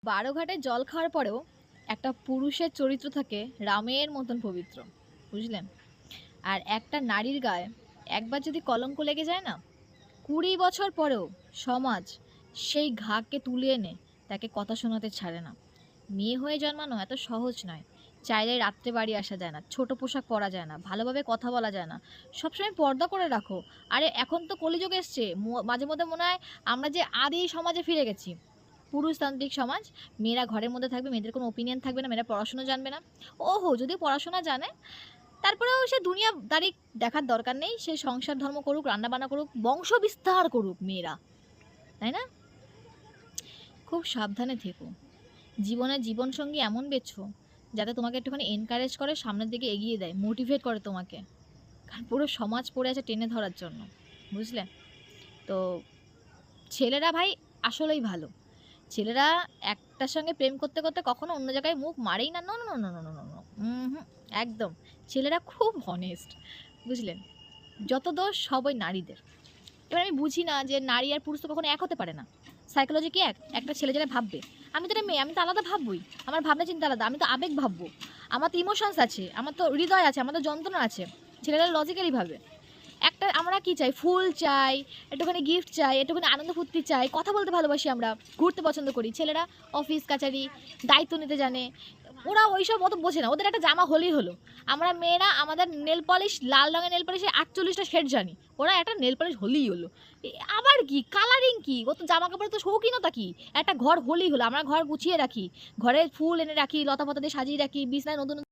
বারো ঘাটে জল খাওয়ার পরেও একটা পুরুষের চরিত্র থাকে রামের মতন পবিত্র, বুঝলেন? আর একটা নারীর গায়ে একবার যদি কলঙ্ক লেগে যায় না, 20 বছর পরেও সমাজ সেই ঘাকে তুলে এনে তাকে কথা শোনাতে ছাড়ে না। মেয়ে হয়ে জন্মানো এত সহজ নয়। চাইলে রাত্রে বাড়ি আসা যায় না, ছোট পোশাক পরা যায় না, ভালোভাবে কথা বলা যায় না। সবসময় পর্দা করে রাখো। আরে এখন তো কলিযুগ এসছে, মাঝে মধ্যে মনে হয় আমরা যে আদি সমাজে ফিরে গেছি, পুরুষতান্ত্রিক সমাজ। মেয়েরা ঘরের মধ্যে থাকবে, মেয়েদের কোনো ওপিনিয়ন থাকবে না, মেয়েরা পড়াশোনা জানবে না। ওহো, যদিও পড়াশোনা জানে, তারপরেও সে দুনিয়াদারি দেখার দরকার নেই। সে সংসার ধর্ম করুক, রান্নাবান্না করুক, বংশ বিস্তার করুক মেয়েরা, তাই না? খুব সাবধানে থেকো। জীবনের জীবনসঙ্গী এমন বেছো যাতে তোমাকে একটুখানি এনকারেজ করে, সামনের দিকে এগিয়ে দেয়, মোটিভেট করে তোমাকে। কারণ পুরো সমাজ পড়ে আছে টেনে ধরার জন্য, বুঝলে? তো ছেলেরা ভাই আসলেই ভালো। ছেলেরা একটার সঙ্গে প্রেম করতে করতে কখনো অন্য জায়গায় মুখ মারেই না। No no no no no no no, একদম। ছেলেরা খুব অনেস্ট, বুঝলেন? যত দোষ সব ওই নারীদের। এবার আমি বুঝি না যে নারী আর পুরুষ তো কখনো এক হতে পারে না। সাইকোলজি কি এক? একটা ছেলে যেটা ভাববে, আমি তো একটা মেয়ে, আমি তো আলাদা ভাববই। আমার ভাবনা চিন্তা আলাদা, আমি তো আবেগ ভাববো, আমার তো ইমোশনস আছে, আমার তো হৃদয় আছে, আমার তো যন্ত্রণা আছে। ছেলেরা লজিক্যালি ভাবে। একটা আমরা কি চাই? ফুল চাই, একটুখানি গিফট চাই, একটুখানি আনন্দ ফুর্তি চাই, কথা বলতে ভালোবাসি, আমরা ঘুরতে পছন্দ করি। ছেলেরা অফিস কাচারি, দায়িত্ব নিতে জানে। ওরা ওইসব অত বোঝে না, ওদের একটা জামা হলেই হলো। আমরা মেয়েরা আমাদের নেল পলিশ, লাল রঙের নেল পলিশে 48টা শেড জানি, ওরা একটা নেল পলিশ হলেই হলো। আবার কি কালারিং, কি ও তো জামা কাপড়ে তো শৌখিনতা কি? একটা ঘর হলেই হলো। আমরা ঘর গুছিয়ে রাখি, ঘরে ফুল এনে রাখি, লতা পাতা দিয়ে সাজিয়ে রাখি, বিছনায় নতুন